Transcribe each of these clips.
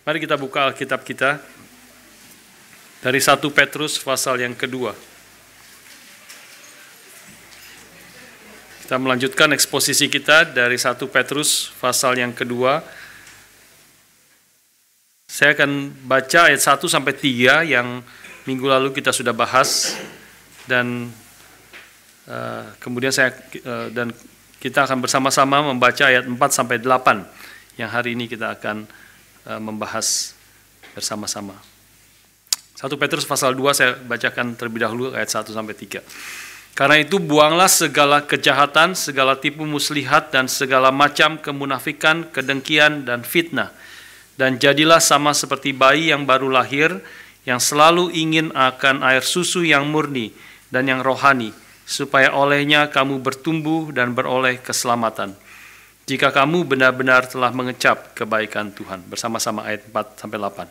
Mari kita buka Alkitab kita dari 1 Petrus pasal yang kedua. Kita melanjutkan eksposisi kita dari 1 Petrus pasal yang kedua. Saya akan baca ayat 1 sampai 3 yang minggu lalu kita sudah bahas, dan kemudian kita akan bersama-sama membaca ayat 4 sampai 8 yang hari ini kita akan membahas bersama-sama. 1 Petrus pasal 2 saya bacakan terlebih dahulu ayat 1 sampai 3. Karena itu buanglah segala kejahatan, segala tipu muslihat dan segala macam kemunafikan, kedengkian dan fitnah. Dan jadilah sama seperti bayi yang baru lahir, yang selalu ingin akan air susu yang murni dan yang rohani, supaya olehnya kamu bertumbuh dan beroleh keselamatan. Jika kamu benar-benar telah mengecap kebaikan Tuhan. Bersama-sama ayat 4-8.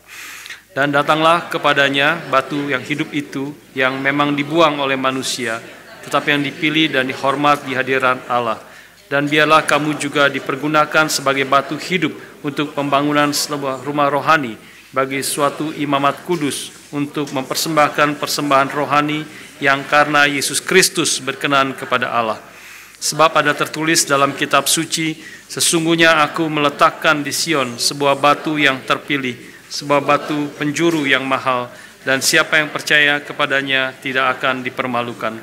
Dan datanglah kepadanya batu yang hidup itu, yang memang dibuang oleh manusia, tetapi yang dipilih dan dihormat di hadirat Allah. Dan biarlah kamu juga dipergunakan sebagai batu hidup untuk pembangunan sebuah rumah rohani, bagi suatu imamat kudus, untuk mempersembahkan persembahan rohani yang karena Yesus Kristus berkenan kepada Allah. Sebab ada tertulis dalam kitab suci, sesungguhnya aku meletakkan di Sion sebuah batu yang terpilih, sebuah batu penjuru yang mahal, dan siapa yang percaya kepadanya tidak akan dipermalukan.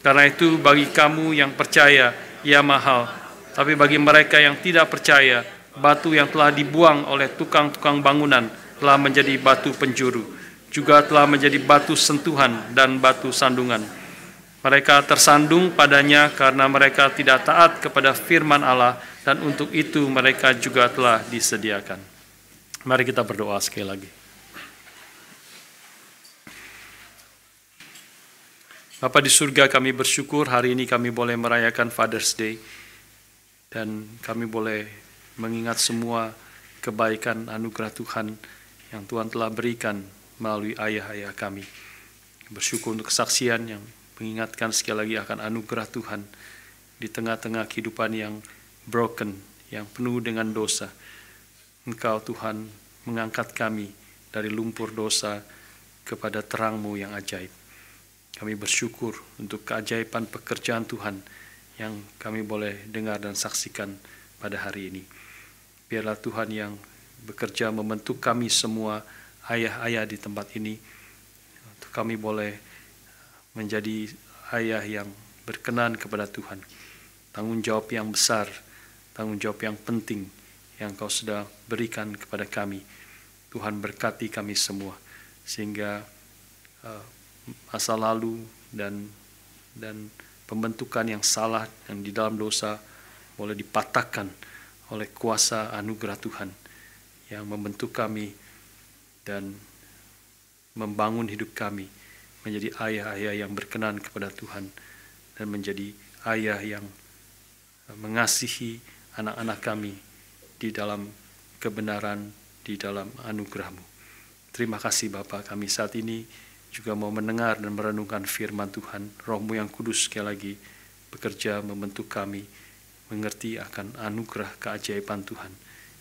Karena itu bagi kamu yang percaya, ia mahal, tapi bagi mereka yang tidak percaya, batu yang telah dibuang oleh tukang-tukang bangunan telah menjadi batu penjuru, juga telah menjadi batu sentuhan dan batu sandungan. Mereka tersandung padanya karena mereka tidak taat kepada firman Allah, dan untuk itu mereka juga telah disediakan. Mari kita berdoa sekali lagi. Bapa di surga, kami bersyukur hari ini kami boleh merayakan Father's Day, dan kami boleh mengingat semua kebaikan anugerah Tuhan yang Tuhan telah berikan melalui ayah-ayah kami. Bersyukur untuk kesaksian yang mengingatkan sekali lagi akan anugerah Tuhan di tengah-tengah kehidupan yang broken, yang penuh dengan dosa. Engkau Tuhan mengangkat kami dari lumpur dosa kepada terang-Mu yang ajaib. Kami bersyukur untuk keajaiban pekerjaan Tuhan yang kami boleh dengar dan saksikan pada hari ini. Biarlah Tuhan yang bekerja membentuk kami semua ayah-ayah di tempat ini, untuk kami boleh menjadi ayah yang berkenan kepada Tuhan. Tanggung jawab yang besar, tanggung jawab yang penting yang Kau sudah berikan kepada kami. Tuhan berkati kami semua, sehingga masa lalu dan pembentukan yang salah yang di dalam dosa boleh dipatahkan oleh kuasa anugerah Tuhan yang membentuk kami dan membangun hidup kami menjadi ayah-ayah yang berkenan kepada Tuhan, dan menjadi ayah yang mengasihi anak-anak kami di dalam kebenaran, di dalam anugerah-Mu. Terima kasih Bapa, kami saat ini juga mau mendengar dan merenungkan firman Tuhan. Roh-Mu yang kudus sekali lagi bekerja membentuk kami mengerti akan anugerah keajaiban Tuhan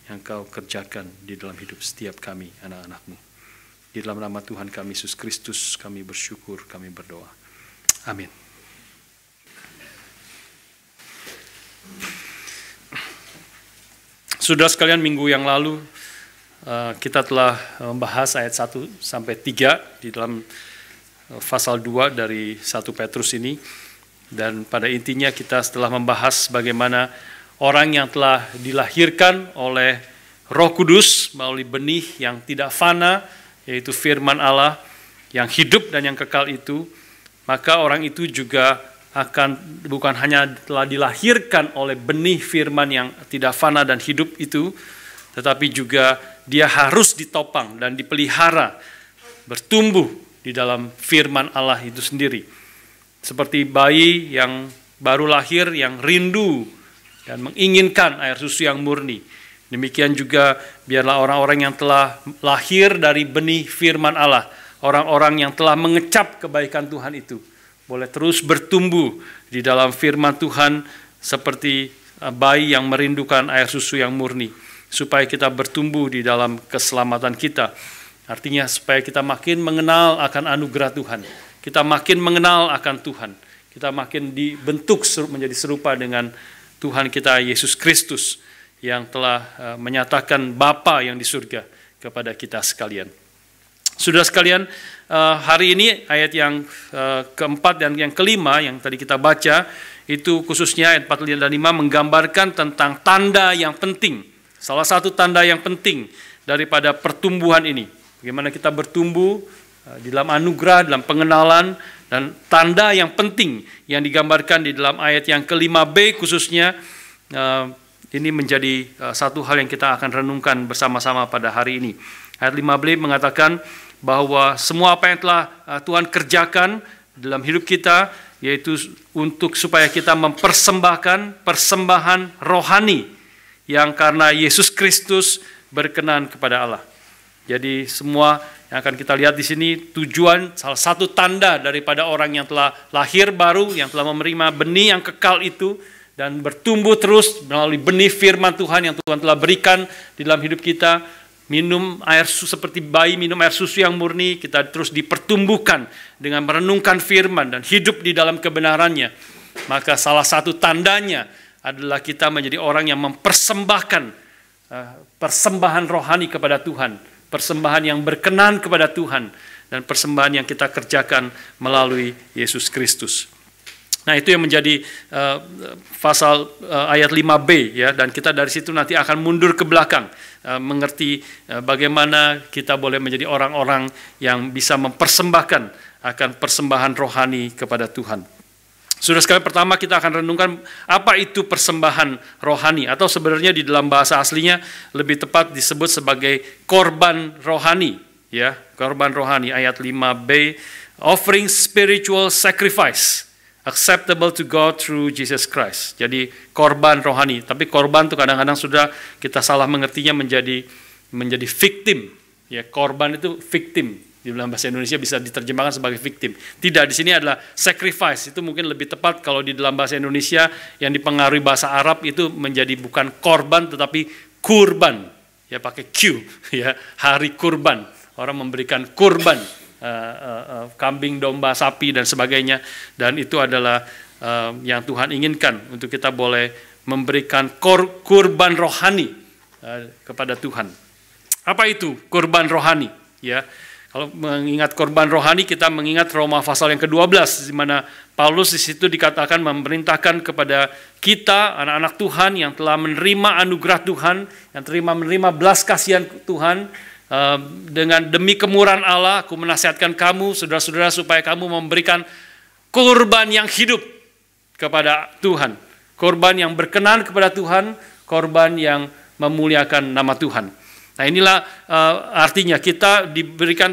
yang Kau kerjakan di dalam hidup setiap kami, anak-anak-Mu. Di dalam nama Tuhan kami Yesus Kristus kami bersyukur, kami berdoa. Amin. Saudara sekalian, minggu yang lalu kita telah membahas ayat 1 sampai 3 di dalam pasal 2 dari 1 Petrus ini. Dan pada intinya kita setelah membahas bagaimana orang yang telah dilahirkan oleh Roh Kudus melalui benih yang tidak fana, yaitu firman Allah yang hidup dan yang kekal itu, maka orang itu juga akan bukan hanya telah dilahirkan oleh benih firman yang tidak fana dan hidup itu, tetapi juga dia harus ditopang dan dipelihara, bertumbuh di dalam firman Allah itu sendiri. Seperti bayi yang baru lahir yang rindu dan menginginkan air susu yang murni. Demikian juga biarlah orang-orang yang telah lahir dari benih firman Allah, orang-orang yang telah mengecap kebaikan Tuhan itu, boleh terus bertumbuh di dalam firman Tuhan seperti bayi yang merindukan air susu yang murni, supaya kita bertumbuh di dalam keselamatan kita. Artinya supaya kita makin mengenal akan anugerah Tuhan. Kita makin mengenal akan Tuhan. Kita makin dibentuk menjadi serupa dengan Tuhan kita Yesus Kristus yang telah menyatakan Bapa yang di surga kepada kita sekalian. Saudara sekalian, hari ini ayat yang keempat dan yang kelima yang tadi kita baca, itu khususnya ayat 4 dan 5 menggambarkan tentang tanda yang penting. Salah satu tanda yang penting daripada pertumbuhan ini. Bagaimana kita bertumbuh di dalam anugerah, dalam pengenalan, dan tanda yang penting yang digambarkan di dalam ayat yang ke-5b khususnya, ini menjadi satu hal yang kita akan renungkan bersama-sama pada hari ini. Ayat 5b mengatakan bahwa semua apa yang telah Tuhan kerjakan dalam hidup kita, yaitu untuk supaya kita mempersembahkan persembahan rohani yang karena Yesus Kristus berkenan kepada Allah. Jadi semua yang akan kita lihat di sini tujuan, salah satu tanda daripada orang yang telah lahir baru, yang telah menerima benih yang kekal itu dan bertumbuh terus melalui benih firman Tuhan yang Tuhan telah berikan di dalam hidup kita. Minum air susu seperti bayi minum air susu yang murni, kita terus dipertumbuhkan dengan merenungkan firman dan hidup di dalam kebenarannya. Maka salah satu tandanya adalah kita menjadi orang yang mempersembahkan persembahan rohani kepada Tuhan. Persembahan yang berkenan kepada Tuhan dan persembahan yang kita kerjakan melalui Yesus Kristus. Nah, itu yang menjadi pasal ayat 5b ya, dan kita dari situ nanti akan mundur ke belakang mengerti bagaimana kita boleh menjadi orang-orang yang bisa mempersembahkan akan persembahan rohani kepada Tuhan. Saudara sekalian, pertama kita akan renungkan apa itu persembahan rohani, atau sebenarnya di dalam bahasa aslinya lebih tepat disebut sebagai korban rohani, ya, korban rohani. Ayat 5b, offering spiritual sacrifice acceptable to God through Jesus Christ. Jadi korban rohani, tapi korban itu kadang-kadang sudah kita salah mengertinya menjadi victim, ya. Korban itu victim. Di dalam bahasa Indonesia bisa diterjemahkan sebagai victim. Tidak, di sini adalah sacrifice. Itu mungkin lebih tepat kalau di dalam bahasa Indonesia yang dipengaruhi bahasa Arab itu menjadi bukan korban tetapi kurban. Ya, pakai Q, ya, hari kurban. Orang memberikan kurban, kambing, domba, sapi dan sebagainya, dan itu adalah yang Tuhan inginkan untuk kita boleh memberikan kurban rohani kepada Tuhan. Apa itu kurban rohani? Ya. Kalau mengingat korban rohani, kita mengingat Roma pasal yang ke-12, di mana Paulus di situ dikatakan memerintahkan kepada kita, anak-anak Tuhan yang telah menerima anugerah Tuhan, yang menerima belas kasihan Tuhan, dengan demi kemurahan Allah, aku menasihatkan kamu, saudara-saudara, supaya kamu memberikan korban yang hidup kepada Tuhan, korban yang berkenan kepada Tuhan, korban yang memuliakan nama Tuhan. Nah, inilah artinya kita diberikan,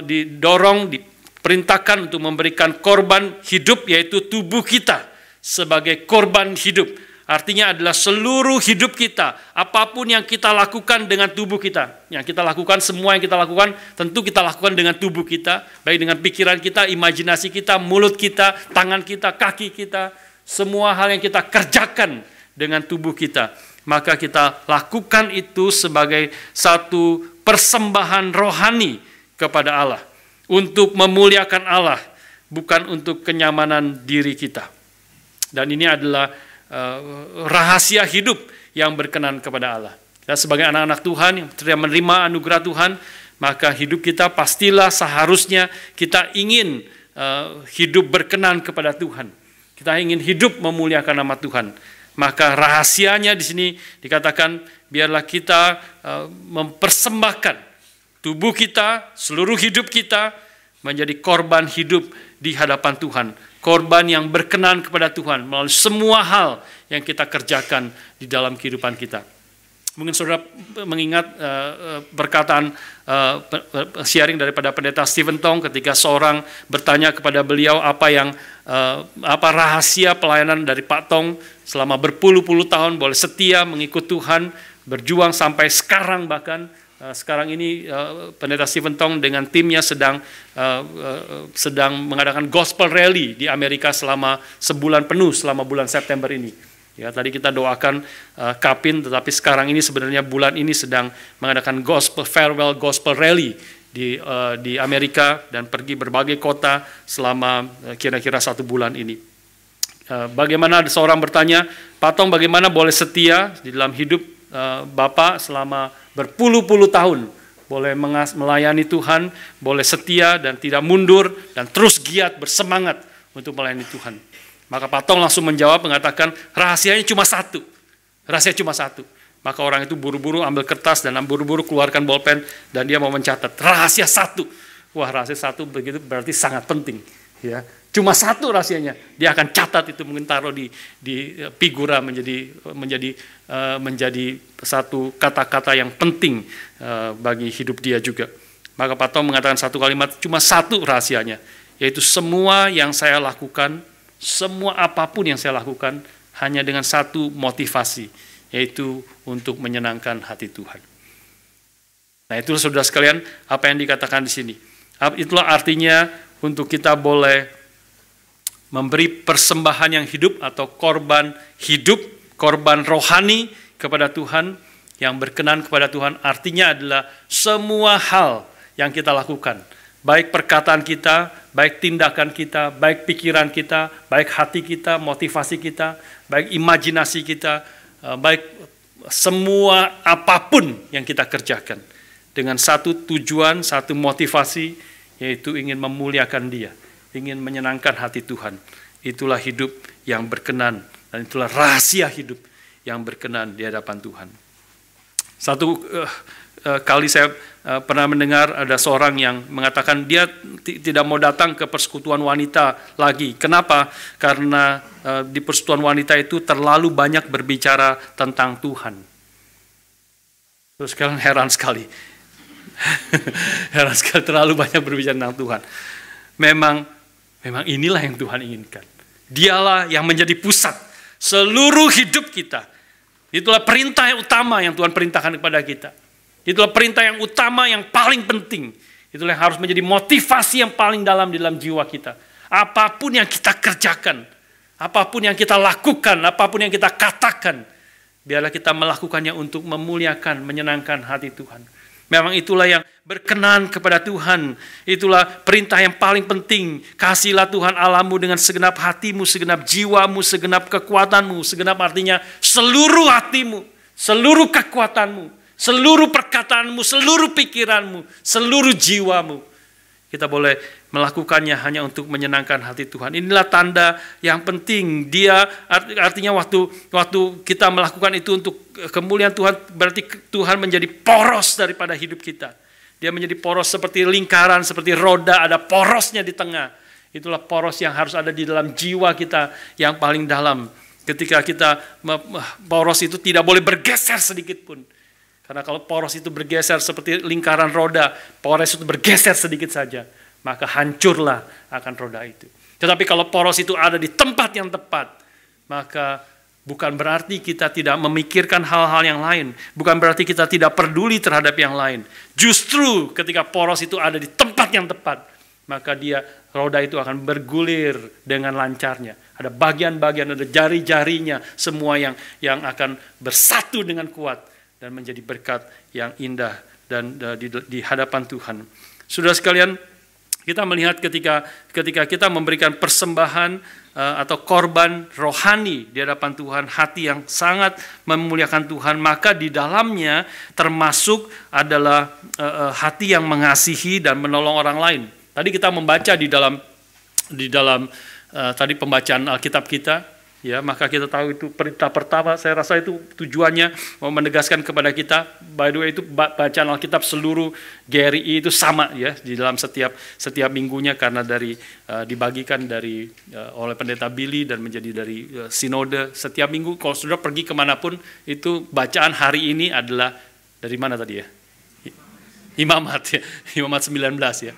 didorong, diperintahkan untuk memberikan korban hidup, yaitu tubuh kita sebagai korban hidup. Artinya adalah seluruh hidup kita, apapun yang kita lakukan dengan tubuh kita. Yang kita lakukan, semua yang kita lakukan, tentu kita lakukan dengan tubuh kita, baik dengan pikiran kita, imajinasi kita, mulut kita, tangan kita, kaki kita, semua hal yang kita kerjakan dengan tubuh kita. Maka kita lakukan itu sebagai satu persembahan rohani kepada Allah, untuk memuliakan Allah, bukan untuk kenyamanan diri kita. Dan ini adalah rahasia hidup yang berkenan kepada Allah. Kita sebagai anak-anak Tuhan yang telah menerima anugerah Tuhan, maka hidup kita pastilah seharusnya kita ingin hidup berkenan kepada Tuhan. Kita ingin hidup memuliakan nama Tuhan. Maka rahasianya di sini dikatakan, biarlah kita mempersembahkan tubuh kita, seluruh hidup kita menjadi korban hidup di hadapan Tuhan. Korban yang berkenan kepada Tuhan melalui semua hal yang kita kerjakan di dalam kehidupan kita. Mungkin saudara mengingat perkataan sharing daripada pendeta Stephen Tong ketika seorang bertanya kepada beliau apa rahasia pelayanan dari Pak Tong selama berpuluh-puluh tahun boleh setia mengikut Tuhan, berjuang sampai sekarang. Bahkan sekarang ini pendeta Stephen Tong dengan timnya sedang mengadakan gospel rally di Amerika selama sebulan penuh selama bulan September ini. Ya, tadi kita doakan Kapin, tetapi sekarang ini sebenarnya bulan ini sedang mengadakan farewell gospel rally di Amerika dan pergi berbagai kota selama kira-kira 1 bulan ini. Bagaimana ada seorang bertanya, Pak Tong bagaimana boleh setia di dalam hidup Bapak selama berpuluh-puluh tahun, boleh melayani Tuhan, boleh setia dan tidak mundur dan terus giat bersemangat untuk melayani Tuhan. Maka Pak Tong langsung menjawab mengatakan rahasianya cuma satu. Rahasia cuma satu. Maka orang itu buru-buru ambil kertas dan buru-buru keluarkan bolpen dan dia mau mencatat rahasia satu. Wah, rahasia satu begitu berarti sangat penting. Ya, cuma satu rahasianya. Dia akan catat itu, mungkin taruh di figura menjadi satu kata-kata yang penting bagi hidup dia juga. Maka Pak Tong mengatakan satu kalimat, cuma satu rahasianya, yaitu semua yang saya lakukan, semua apapun yang saya lakukan hanya dengan satu motivasi, yaitu untuk menyenangkan hati Tuhan. Nah, itulah saudara sekalian apa yang dikatakan di sini. Itulah artinya untuk kita boleh memberi persembahan yang hidup atau korban hidup, korban rohani kepada Tuhan, yang berkenan kepada Tuhan. Artinya adalah semua hal yang kita lakukan, baik perkataan kita, baik tindakan kita, baik pikiran kita, baik hati kita, motivasi kita, baik imajinasi kita, baik semua apapun yang kita kerjakan dengan satu tujuan, satu motivasi, yaitu ingin memuliakan Dia, ingin menyenangkan hati Tuhan. Itulah hidup yang berkenan dan itulah rahasia hidup yang berkenan di hadapan Tuhan. Satu kali saya pernah mendengar ada seorang yang mengatakan dia tidak mau datang ke persekutuan wanita lagi. Kenapa? Karena di persekutuan wanita itu terlalu banyak berbicara tentang Tuhan. Terus sekarang heran sekali. Heran sekali, terlalu banyak berbicara tentang Tuhan. Memang inilah yang Tuhan inginkan. Dialah yang menjadi pusat seluruh hidup kita. Itulah perintah yang utama yang Tuhan perintahkan kepada kita. Itulah perintah yang utama yang paling penting. Itulah yang harus menjadi motivasi yang paling dalam di dalam jiwa kita. Apapun yang kita kerjakan, apapun yang kita lakukan, apapun yang kita katakan, biarlah kita melakukannya untuk memuliakan, menyenangkan hati Tuhan. Memang itulah yang berkenan kepada Tuhan. Itulah perintah yang paling penting. Kasihilah Tuhan Allahmu dengan segenap hatimu, segenap jiwamu, segenap kekuatanmu. Segenap artinya seluruh hatimu, seluruh kekuatanmu, seluruh perkataanmu, seluruh pikiranmu, seluruh jiwamu. Kita boleh melakukannya hanya untuk menyenangkan hati Tuhan. Inilah tanda yang penting. Dia artinya waktu kita melakukan itu untuk kemuliaan Tuhan, berarti Tuhan menjadi poros daripada hidup kita. Dia menjadi poros seperti lingkaran, seperti roda, ada porosnya di tengah. Itulah poros yang harus ada di dalam jiwa kita yang paling dalam. Ketika kita, poros itu tidak boleh bergeser sedikit pun. Karena kalau poros itu bergeser seperti lingkaran roda, poros itu bergeser sedikit saja, maka hancurlah akan roda itu. Tetapi kalau poros itu ada di tempat yang tepat, maka bukan berarti kita tidak memikirkan hal-hal yang lain. Bukan berarti kita tidak peduli terhadap yang lain. Justru ketika poros itu ada di tempat yang tepat, maka roda itu akan bergulir dengan lancarnya. Ada bagian-bagian, ada jari-jarinya, semua yang akan bersatu dengan kuat dan menjadi berkat yang indah dan di hadapan Tuhan. Saudara sekalian, kita melihat ketika kita memberikan persembahan atau korban rohani di hadapan Tuhan, hati yang sangat memuliakan Tuhan, maka di dalamnya termasuk adalah hati yang mengasihi dan menolong orang lain. Tadi kita membaca di dalam tadi pembacaan Alkitab kita, ya, maka kita tahu itu perintah pertama. Saya rasa itu tujuannya mau menegaskan kepada kita. By the way, itu bacaan Alkitab seluruh GRI itu sama, ya, di dalam setiap minggunya, karena dibagikan oleh pendeta Billy dan menjadi dari sinode setiap minggu. Kalau sudah pergi kemanapun, itu bacaan hari ini adalah dari mana tadi, ya? Imamat, ya, Imamat 19, ya.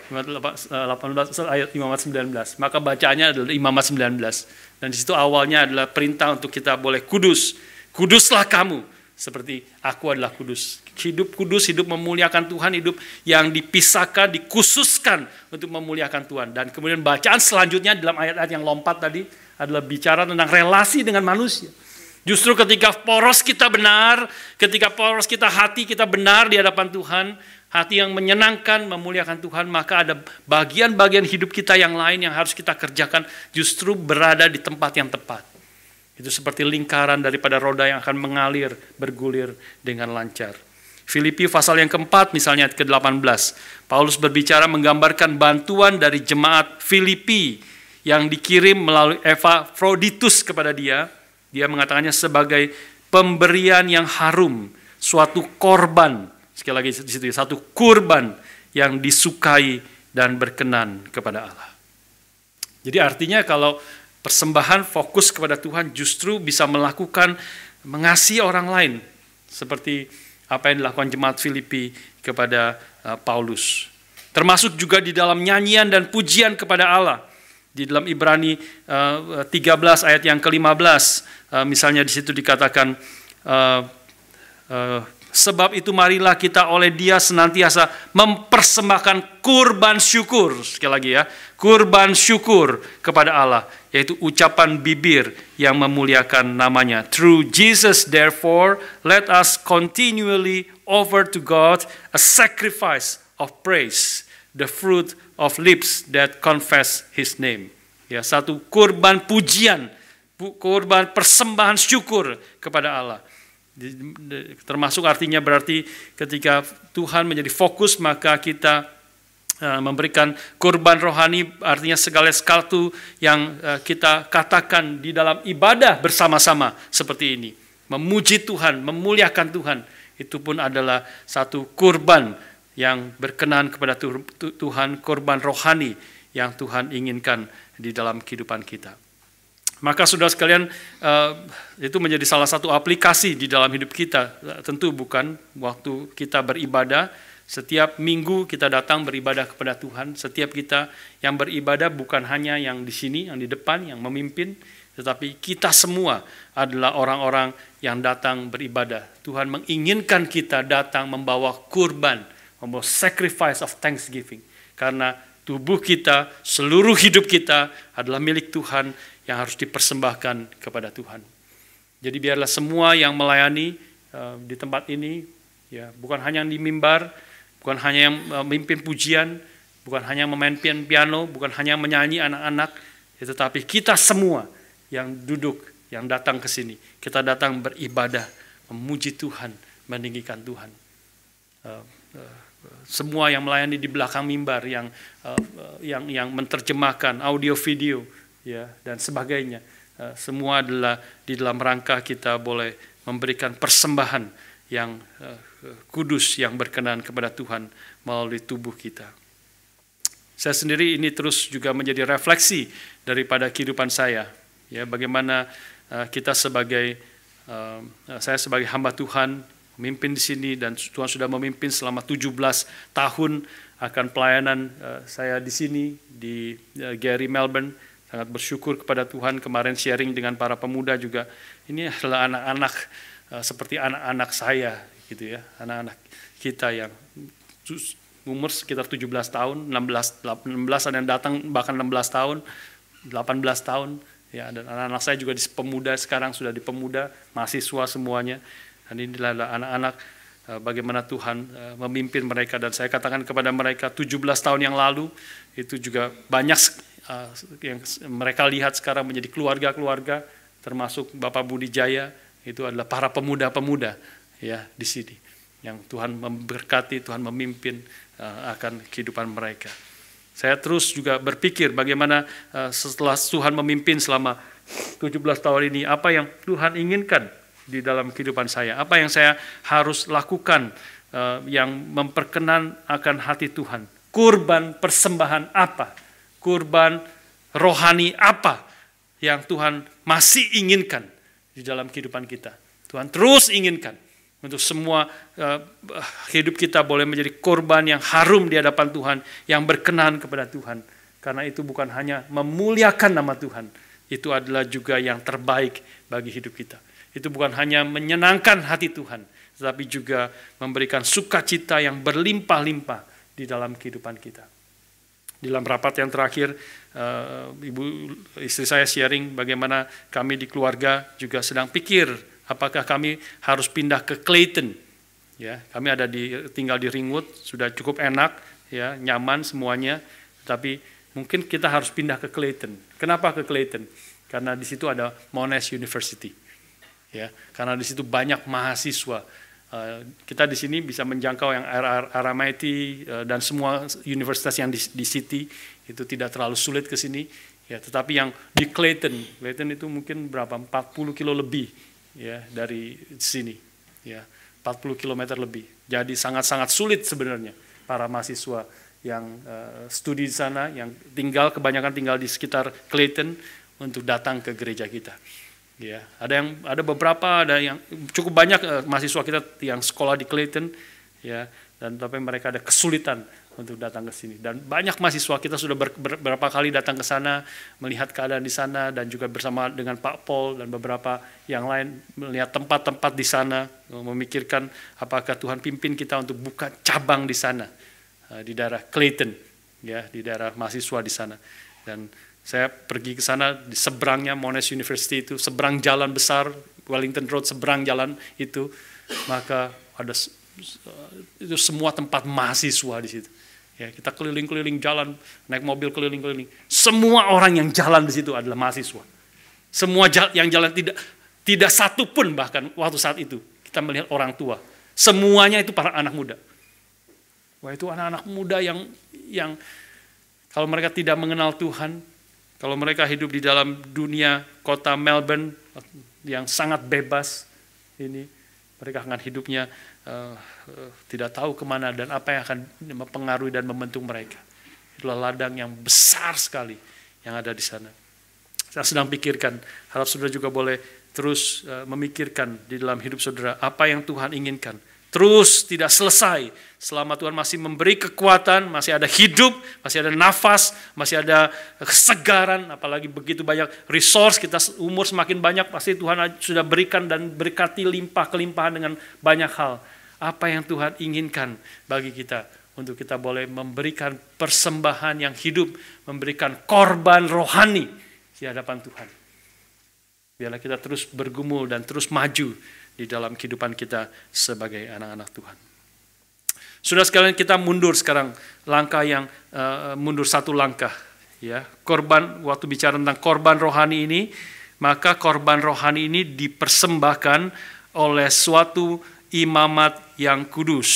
Imamat 18 ayat Imamat 19. Maka bacaannya adalah Imamat 19. Dan di situ awalnya adalah perintah untuk kita boleh kudus. Kuduslah kamu seperti aku adalah kudus. Hidup kudus, hidup memuliakan Tuhan, hidup yang dipisahkan, dikhususkan untuk memuliakan Tuhan. Dan kemudian bacaan selanjutnya dalam ayat-ayat yang lompat tadi adalah bicara tentang relasi dengan manusia. Justru ketika poros kita benar, ketika poros kita hati kita benar di hadapan Tuhan, hati yang menyenangkan, memuliakan Tuhan, maka ada bagian-bagian hidup kita yang lain yang harus kita kerjakan justru berada di tempat yang tepat. Itu seperti lingkaran daripada roda yang akan mengalir, bergulir dengan lancar. Filipi pasal yang keempat misalnya ayat ke-18. Paulus berbicara menggambarkan bantuan dari jemaat Filipi yang dikirim melalui Epafroditus kepada dia. Dia mengatakannya sebagai pemberian yang harum, suatu korban. Sekali lagi di situ, satu kurban yang disukai dan berkenan kepada Allah. Jadi artinya kalau persembahan fokus kepada Tuhan justru bisa mengasihi orang lain. Seperti apa yang dilakukan jemaat Filipi kepada Paulus. Termasuk juga di dalam nyanyian dan pujian kepada Allah. Di dalam Ibrani 13 ayat yang ke-15, misalnya di situ dikatakan, sebab itu marilah kita oleh Dia senantiasa mempersembahkan kurban syukur. Sekali lagi ya, kurban syukur kepada Allah, yaitu ucapan bibir yang memuliakan namanya. Through Jesus therefore let us continually offer to God a sacrifice of praise, the fruit of lips that confess His name. Ya, satu kurban pujian, kurban persembahan syukur kepada Allah. Termasuk artinya berarti ketika Tuhan menjadi fokus, maka kita memberikan kurban rohani, artinya segala sesuatu yang kita katakan di dalam ibadah bersama-sama seperti ini. Memuji Tuhan, memuliakan Tuhan, itu pun adalah satu kurban yang berkenan kepada Tuhan, kurban rohani yang Tuhan inginkan di dalam kehidupan kita. Maka saudara sekalian, itu menjadi salah satu aplikasi di dalam hidup kita. Tentu bukan waktu kita beribadah, setiap minggu kita datang beribadah kepada Tuhan. Setiap kita yang beribadah bukan hanya yang di sini, yang di depan, yang memimpin, tetapi kita semua adalah orang-orang yang datang beribadah. Tuhan menginginkan kita datang membawa kurban, membawa sacrifice of thanksgiving. Karena tubuh kita, seluruh hidup kita adalah milik Tuhan yang harus dipersembahkan kepada Tuhan. Jadi biarlah semua yang melayani di tempat ini, ya, bukan hanya yang di mimbar, bukan hanya yang memimpin pujian, bukan hanya memainkan piano, bukan hanya menyanyi anak-anak, tetapi kita semua yang duduk, yang datang ke sini, kita datang beribadah, memuji Tuhan, meninggikan Tuhan. Semua yang melayani di belakang mimbar, yang menerjemahkan audio video, ya, dan sebagainya, semua adalah di dalam rangka kita boleh memberikan persembahan yang kudus, yang berkenan kepada Tuhan melalui tubuh kita. Saya sendiri ini terus juga menjadi refleksi daripada kehidupan saya, ya, bagaimana kita saya sebagai hamba Tuhan memimpin di sini, dan Tuhan sudah memimpin selama 17 tahun akan pelayanan saya di sini di Gary, Melbourne. Sangat bersyukur kepada Tuhan, kemarin sharing dengan para pemuda juga. Ini adalah anak-anak seperti anak-anak saya gitu ya, anak-anak kita yang umur sekitar 17 tahun, 16 ada yang datang bahkan 16 tahun, 18 tahun ya, dan anak-anak saya juga di pemuda, sekarang sudah di pemuda, mahasiswa semuanya. Dan ini adalah anak-anak bagaimana Tuhan memimpin mereka, dan saya katakan kepada mereka 17 tahun yang lalu itu juga banyak yang mereka lihat sekarang menjadi keluarga-keluarga, termasuk Bapak Budi Jaya, itu adalah para pemuda-pemuda ya di sini yang Tuhan memberkati, Tuhan memimpin akan kehidupan mereka. Saya terus juga berpikir bagaimana setelah Tuhan memimpin selama 17 tahun ini, apa yang Tuhan inginkan di dalam kehidupan saya, apa yang saya harus lakukan yang memperkenan akan hati Tuhan. Kurban persembahan apa? Kurban rohani apa yang Tuhan masih inginkan di dalam kehidupan kita? Tuhan terus inginkan untuk semua hidup kita boleh menjadi korban yang harum di hadapan Tuhan, yang berkenan kepada Tuhan. Karena itu bukan hanya memuliakan nama Tuhan, itu adalah juga yang terbaik bagi hidup kita. Itu bukan hanya menyenangkan hati Tuhan, tetapi juga memberikan sukacita yang berlimpah-limpah di dalam kehidupan kita. Di dalam rapat yang terakhir, istri saya sharing bagaimana kami di keluarga juga sedang pikir apakah kami harus pindah ke Clayton. Ya, kami tinggal di Ringwood, sudah cukup enak, ya, nyaman semuanya, tapi mungkin kita harus pindah ke Clayton. Kenapa ke Clayton? Karena di situ ada Monash University. Ya, karena di situ banyak mahasiswa. Kita di sini bisa menjangkau yang RMIT dan semua universitas yang di city itu tidak terlalu sulit ke sini. Ya, tetapi yang di Clayton itu mungkin berapa? 40 kilo lebih, ya, dari sini. Ya, 40 km lebih. Jadi sangat-sangat sulit sebenarnya para mahasiswa yang studi di sana, yang kebanyakan tinggal di sekitar Clayton untuk datang ke gereja kita. Ya, ada beberapa, ada yang cukup banyak mahasiswa kita yang sekolah di Clayton, ya, dan tapi mereka ada kesulitan untuk datang ke sini. Dan banyak mahasiswa kita sudah beberapa kali datang ke sana, melihat keadaan di sana, dan juga bersama dengan Pak Paul dan beberapa yang lain melihat tempat-tempat di sana, memikirkan apakah Tuhan pimpin kita untuk buka cabang di sana, di daerah Clayton, ya, di daerah mahasiswa di sana. Dan saya pergi ke sana, di seberangnya Monash University itu, seberang jalan besar, Wellington Road, seberang jalan itu, maka ada itu semua tempat mahasiswa di situ. Ya, kita keliling-keliling jalan, naik mobil keliling-keliling. Semua orang yang jalan di situ adalah mahasiswa. Semua yang jalan tidak satu pun bahkan waktu saat itu kita melihat orang tua. Semuanya itu para anak muda. Wah, itu anak-anak muda yang kalau mereka tidak mengenal Tuhan, kalau mereka hidup di dalam dunia kota Melbourne yang sangat bebas, ini mereka akan hidupnya tidak tahu kemana dan apa yang akan mempengaruhi dan membentuk mereka. Itulah ladang yang besar sekali yang ada di sana. Saya sedang pikirkan, harap saudara juga boleh terus memikirkan di dalam hidup saudara apa yang Tuhan inginkan. Terus tidak selesai selama Tuhan masih memberi kekuatan, masih ada hidup, masih ada nafas, masih ada kesegaran, apalagi begitu banyak resource, kita umur semakin banyak, pasti Tuhan sudah berikan dan berkati kelimpahan dengan banyak hal. Apa yang Tuhan inginkan bagi kita, untuk kita boleh memberikan persembahan yang hidup, memberikan korban rohani di hadapan Tuhan. Biarlah kita terus bergumul dan terus maju di dalam kehidupan kita sebagai anak-anak Tuhan. Sudah sekalian, kita mundur sekarang, langkah yang mundur satu langkah, ya. Korban, waktu bicara tentang korban rohani ini, maka korban rohani ini dipersembahkan oleh suatu imamat yang kudus,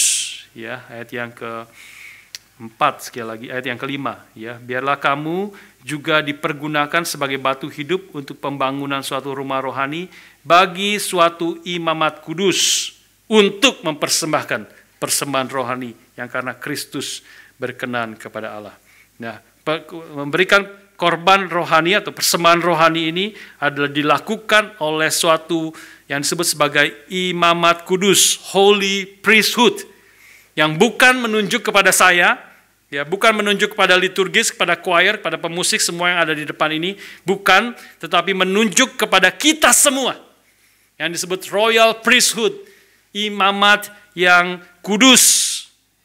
ya. Ayat yang ke-4, sekali lagi ayat yang ke-5, ya. Biarlah kamu juga dipergunakan sebagai batu hidup untuk pembangunan suatu rumah rohani bagi suatu imamat kudus untuk mempersembahkan persembahan rohani yang karena Kristus berkenan kepada Allah. Nah, memberikan korban rohani atau persembahan rohani ini adalah dilakukan oleh suatu yang disebut sebagai imamat kudus, holy priesthood, yang bukan menunjuk kepada saya, ya, bukan menunjuk kepada liturgis, kepada choir, kepada pemusik semua yang ada di depan ini, bukan, tetapi menunjuk kepada kita semua, yang disebut royal priesthood, imamat yang kudus,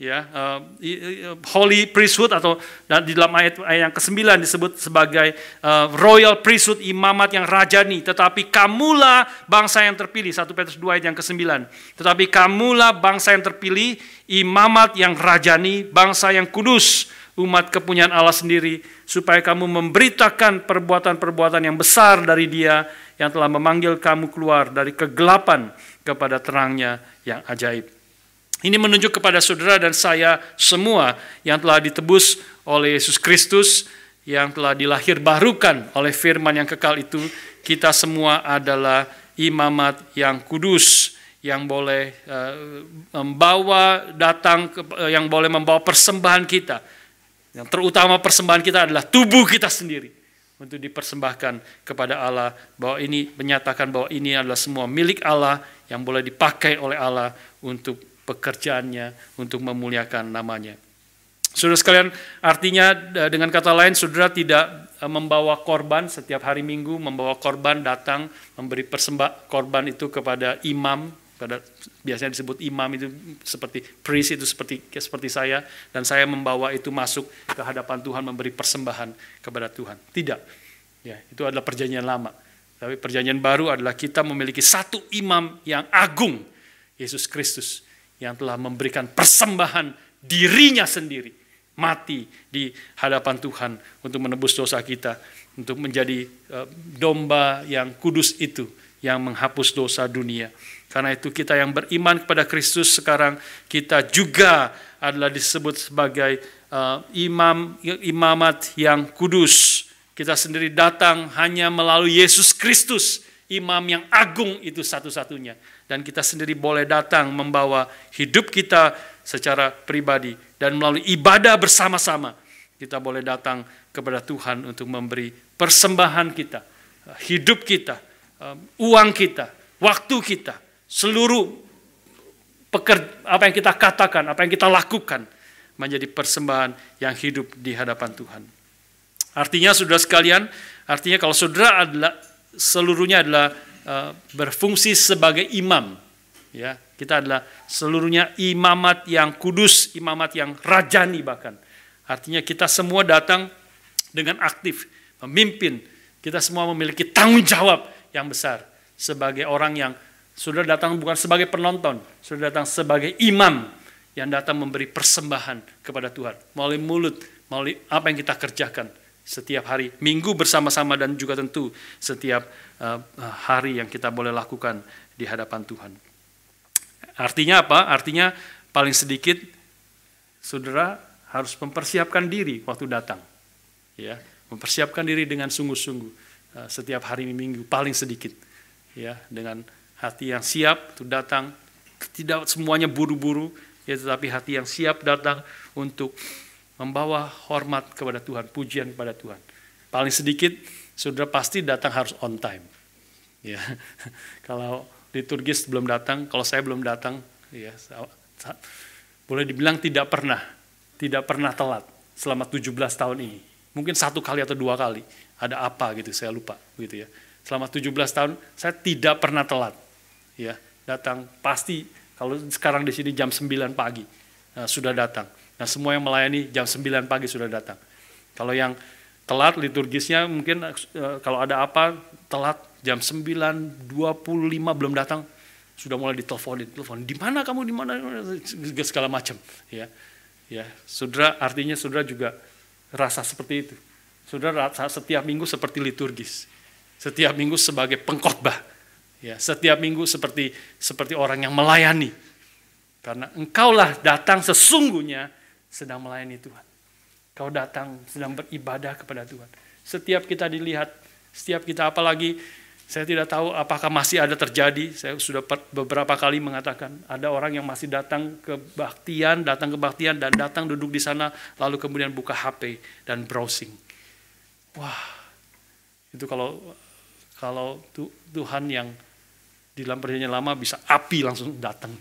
ya, holy priesthood, atau di dalam ayat yang ke-9 disebut sebagai royal priesthood, imamat yang rajani. Tetapi kamulah bangsa yang terpilih, 1 Petrus 2 ayat yang ke-9. Tetapi kamulah bangsa yang terpilih, imamat yang rajani, bangsa yang kudus, umat kepunyaan Allah sendiri, supaya kamu memberitakan perbuatan-perbuatan yang besar dari Dia yang telah memanggil kamu keluar dari kegelapan kepada terangnya yang ajaib. Ini menunjuk kepada saudara dan saya semua yang telah ditebus oleh Yesus Kristus, yang telah dilahirbarukan oleh firman yang kekal itu. Kita semua adalah imamat yang kudus, yang boleh yang boleh membawa persembahan kita. Yang terutama persembahan kita adalah tubuh kita sendiri, untuk dipersembahkan kepada Allah, bahwa ini menyatakan bahwa ini adalah semua milik Allah yang boleh dipakai oleh Allah untuk pekerjaannya, untuk memuliakan namanya. Saudara sekalian, artinya dengan kata lain, saudara tidak membawa korban setiap hari Minggu, membawa korban datang, memberi korban itu kepada imam, Biasanya disebut imam itu seperti priest, itu seperti saya, dan saya membawa itu masuk ke hadapan Tuhan, memberi persembahan kepada Tuhan. Tidak. Ya, itu adalah perjanjian lama. Tapi perjanjian baru adalah kita memiliki satu imam yang agung, Yesus Kristus, yang telah memberikan persembahan dirinya sendiri, mati di hadapan Tuhan untuk menebus dosa kita, untuk menjadi domba yang kudus itu, yang menghapus dosa dunia. Karena itu kita yang beriman kepada Kristus sekarang, kita juga adalah disebut sebagai imamat yang kudus. Kita sendiri datang hanya melalui Yesus Kristus, imam yang agung itu satu-satunya. Dan kita sendiri boleh datang membawa hidup kita secara pribadi. Dan melalui ibadah bersama-sama, kita boleh datang kepada Tuhan untuk memberi persembahan kita, hidup kita, uang kita, waktu kita, seluruh apa yang kita katakan, apa yang kita lakukan menjadi persembahan yang hidup di hadapan Tuhan. Artinya saudara sekalian, artinya kalau saudara adalah seluruhnya adalah berfungsi sebagai imam, ya, kita adalah seluruhnya imamat yang kudus, imamat yang rajani bahkan. Artinya kita semua datang dengan aktif, memimpin. Kita semua memiliki tanggung jawab yang besar sebagai orang yang sudah datang bukan sebagai penonton, sudah datang sebagai imam yang datang memberi persembahan kepada Tuhan melalui mulut, melalui apa yang kita kerjakan setiap hari, minggu bersama-sama, dan juga tentu setiap hari yang kita boleh lakukan di hadapan Tuhan. Artinya apa? Artinya paling sedikit saudara harus mempersiapkan diri waktu datang, ya, mempersiapkan diri dengan sungguh-sungguh setiap hari minggu paling sedikit, ya, dengan hati yang siap untuk datang, tidak semuanya buru-buru, ya, tetapi hati yang siap datang untuk membawa hormat kepada Tuhan, pujian kepada Tuhan. Paling sedikit, saudara pasti datang harus on time. Ya, kalau liturgis belum datang, kalau saya belum datang, ya, boleh dibilang tidak pernah telat selama 17 tahun ini. Mungkin 1 kali atau 2 kali, ada apa gitu, saya lupa gitu ya. Selama 17 tahun saya tidak pernah telat. Ya, datang pasti, kalau sekarang di sini jam 9 pagi sudah datang. Nah, semua yang melayani jam 9 pagi sudah datang. Kalau yang telat liturgisnya mungkin kalau ada apa telat jam 9:25 belum datang, sudah mulai telepon, di mana kamu, di mana, segala macam, ya. Ya, saudara, artinya saudara juga rasa seperti itu. Saudara rasa setiap minggu seperti liturgis. Setiap minggu sebagai pengkhotbah. Ya, setiap minggu seperti orang yang melayani. Karena engkaulah datang sesungguhnya sedang melayani Tuhan. Kau datang sedang beribadah kepada Tuhan. Setiap kita dilihat, setiap kita, apalagi saya tidak tahu apakah masih ada terjadi. Saya sudah beberapa kali mengatakan ada orang yang masih datang kebaktian dan datang duduk di sana lalu kemudian buka HP dan browsing. Wah, itu kalau Tuhan yang di dalam perjanjian lama bisa api langsung datang.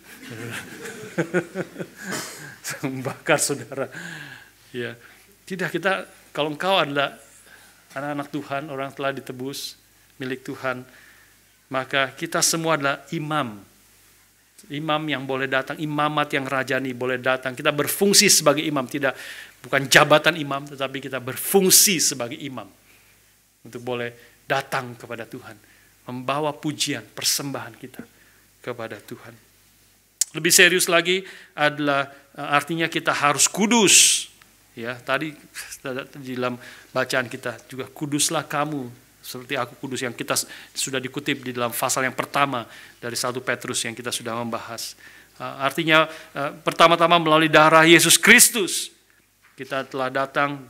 Membakar saudara. Ya. Tidak, kita, kalau engkau adalah anak-anak Tuhan, orang telah ditebus, milik Tuhan, maka kita semua adalah imam. Imam yang boleh datang, imamat yang rajani boleh datang. Kita berfungsi sebagai imam, bukan jabatan imam, tetapi kita berfungsi sebagai imam. Untuk boleh datang kepada Tuhan. Membawa pujian, persembahan kita kepada Tuhan. Lebih serius lagi adalah artinya kita harus kudus. Ya, tadi di dalam bacaan kita juga kuduslah kamu seperti aku kudus, yang kita sudah dikutip di dalam pasal yang pertama dari 1 Petrus yang kita sudah membahas. Artinya pertama-tama melalui darah Yesus Kristus kita telah datang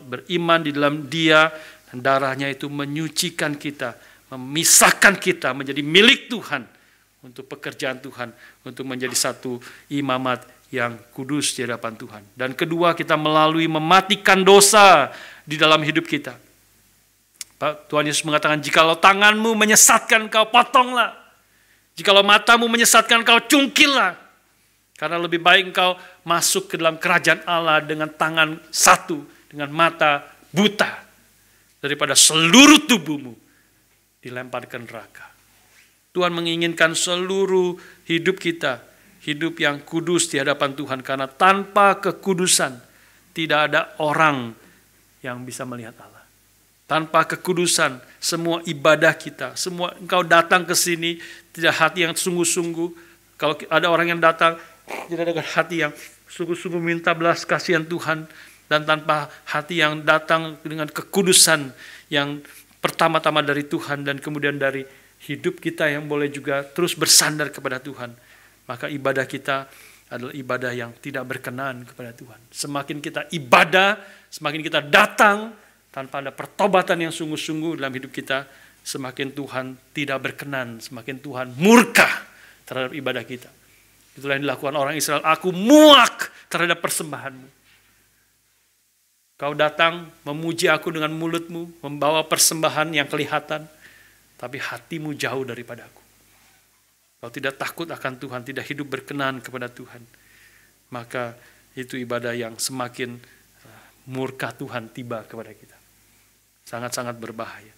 beriman di dalam Dia, dan darahnya itu menyucikan kita, memisahkan kita menjadi milik Tuhan untuk pekerjaan Tuhan, untuk menjadi satu imamat yang kudus di hadapan Tuhan. Dan kedua, kita melalui mematikan dosa di dalam hidup kita. Tuhan Yesus mengatakan, jikalau tanganmu menyesatkan kau potonglah, jikalau matamu menyesatkan kau cungkillah, karena lebih baik engkau masuk ke dalam kerajaan Allah dengan tangan satu, dengan mata buta, daripada seluruh tubuhmu dilempar ke neraka. Tuhan menginginkan seluruh hidup kita, hidup yang kudus di hadapan Tuhan. Karena tanpa kekudusan, tidak ada orang yang bisa melihat Allah. Tanpa kekudusan, semua ibadah kita, semua engkau datang ke sini, tidak hati yang sungguh-sungguh. Kalau ada orang yang datang, tidak ada hati yang sungguh-sungguh minta belas kasihan Tuhan, dan tanpa hati yang datang dengan kekudusan yang pertama-tama dari Tuhan, dan kemudian dari hidup kita yang boleh juga terus bersandar kepada Tuhan, maka ibadah kita adalah ibadah yang tidak berkenan kepada Tuhan. Semakin kita ibadah, semakin kita datang tanpa ada pertobatan yang sungguh-sungguh dalam hidup kita, semakin Tuhan tidak berkenan, semakin Tuhan murka terhadap ibadah kita. Itulah yang dilakukan orang Israel. Aku muak terhadap persembahanmu. Kau datang memuji aku dengan mulutmu, membawa persembahan yang kelihatan, tapi hatimu jauh daripada aku. Kau tidak takut akan Tuhan, tidak hidup berkenan kepada Tuhan. Maka itu ibadah yang semakin murka Tuhan tiba kepada kita. Sangat-sangat berbahaya.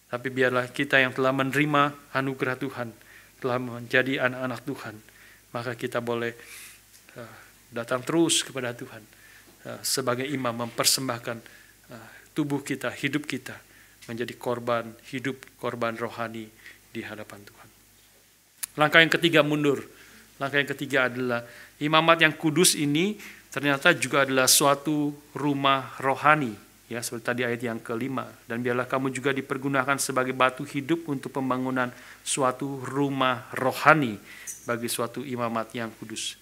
Tapi biarlah kita yang telah menerima anugerah Tuhan, telah menjadi anak-anak Tuhan, maka kita boleh datang terus kepada Tuhan sebagai imam, mempersembahkan tubuh kita, hidup kita menjadi korban hidup, korban rohani di hadapan Tuhan. Langkah yang ketiga mundur. Langkah yang ketiga adalah imamat yang kudus ini ternyata juga adalah suatu rumah rohani. Ya, seperti tadi ayat yang kelima. Dan biarlah kamu juga dipergunakan sebagai batu hidup untuk pembangunan suatu rumah rohani bagi suatu imamat yang kudus.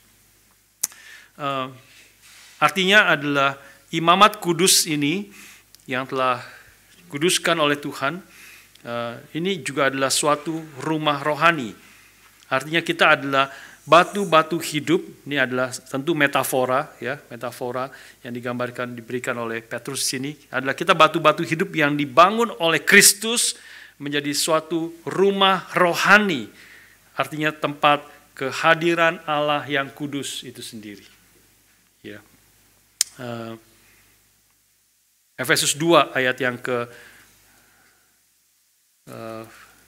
Artinya adalah imamat kudus ini yang telah kuduskan oleh Tuhan, ini juga adalah suatu rumah rohani. Artinya kita adalah batu-batu hidup. Ini adalah tentu metafora, ya, metafora yang digambarkan, diberikan oleh Petrus sini adalah kita batu-batu hidup yang dibangun oleh Kristus menjadi suatu rumah rohani. Artinya tempat kehadiran Allah yang kudus itu sendiri. Ya. Efesus 2 ayat yang ke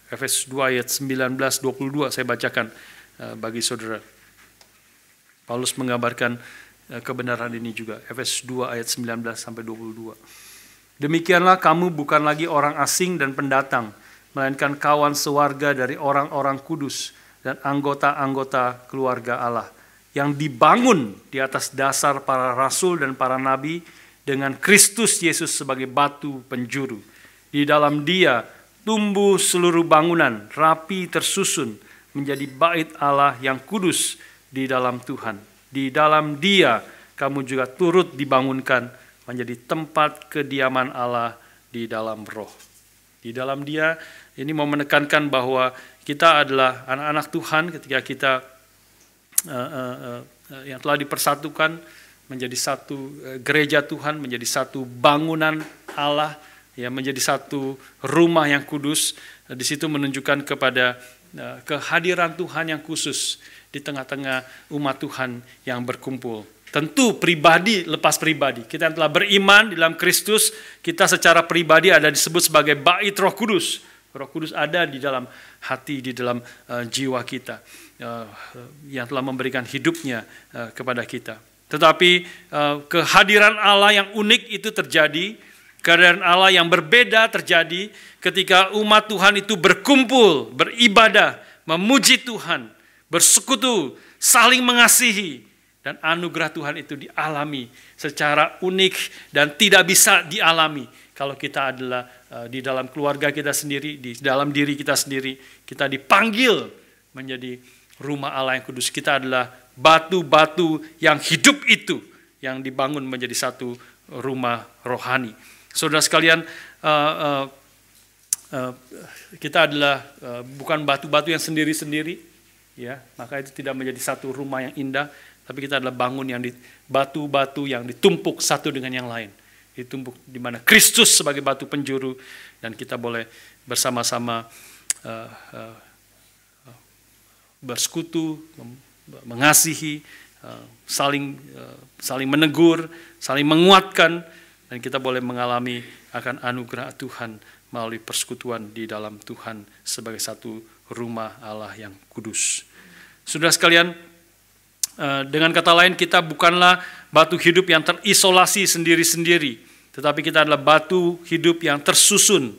Efesus 2 ayat 19-22 saya bacakan bagi saudara. Paulus menggambarkan kebenaran ini juga. Efesus 2 ayat 19-22. Demikianlah kamu bukan lagi orang asing dan pendatang, melainkan kawan sewarga dari orang-orang kudus dan anggota-anggota keluarga Allah, yang dibangun di atas dasar para rasul dan para nabi, dengan Kristus Yesus sebagai batu penjuru. Di dalam Dia tumbuh seluruh bangunan, rapi tersusun, menjadi bait Allah yang kudus di dalam Tuhan. Di dalam Dia kamu juga turut dibangunkan menjadi tempat kediaman Allah di dalam roh. Di dalam Dia, ini mau menekankan bahwa kita adalah anak-anak Tuhan ketika kita yang telah dipersatukan menjadi satu gereja Tuhan, menjadi satu bangunan Allah, ya, menjadi satu rumah yang kudus. Di situ menunjukkan kepada kehadiran Tuhan yang khusus di tengah-tengah umat Tuhan yang berkumpul. Tentu pribadi lepas pribadi. Kita yang telah beriman di dalam Kristus, kita secara pribadi ada disebut sebagai bait Roh Kudus. Roh Kudus ada di dalam hati, di dalam jiwa kita, yang telah memberikan hidupnya kepada kita. Tetapi kehadiran Allah yang unik itu terjadi, kehadiran Allah yang berbeda terjadi ketika umat Tuhan itu berkumpul, beribadah, memuji Tuhan, bersekutu, saling mengasihi, dan anugerah Tuhan itu dialami secara unik dan tidak bisa dialami kalau kita adalah di dalam keluarga kita sendiri, di dalam diri kita sendiri. Kita dipanggil menjadi rumah Allah yang kudus. Kita adalah batu-batu yang hidup itu, yang dibangun menjadi satu rumah rohani. Saudara sekalian, kita adalah bukan batu-batu yang sendiri-sendiri, ya, maka itu tidak menjadi satu rumah yang indah, tapi kita adalah bangun yang batu-batu yang ditumpuk satu dengan yang lain. Ditumpuk di mana Kristus sebagai batu penjuru, dan kita boleh bersama-sama bersekutu, mengasihi, saling menegur, saling menguatkan, Dan kita boleh mengalami akan anugerah Tuhan melalui persekutuan di dalam Tuhan sebagai satu rumah Allah yang kudus. Saudara sekalian, dengan kata lain kita bukanlah batu hidup yang terisolasi sendiri-sendiri, tetapi kita adalah batu hidup yang tersusun,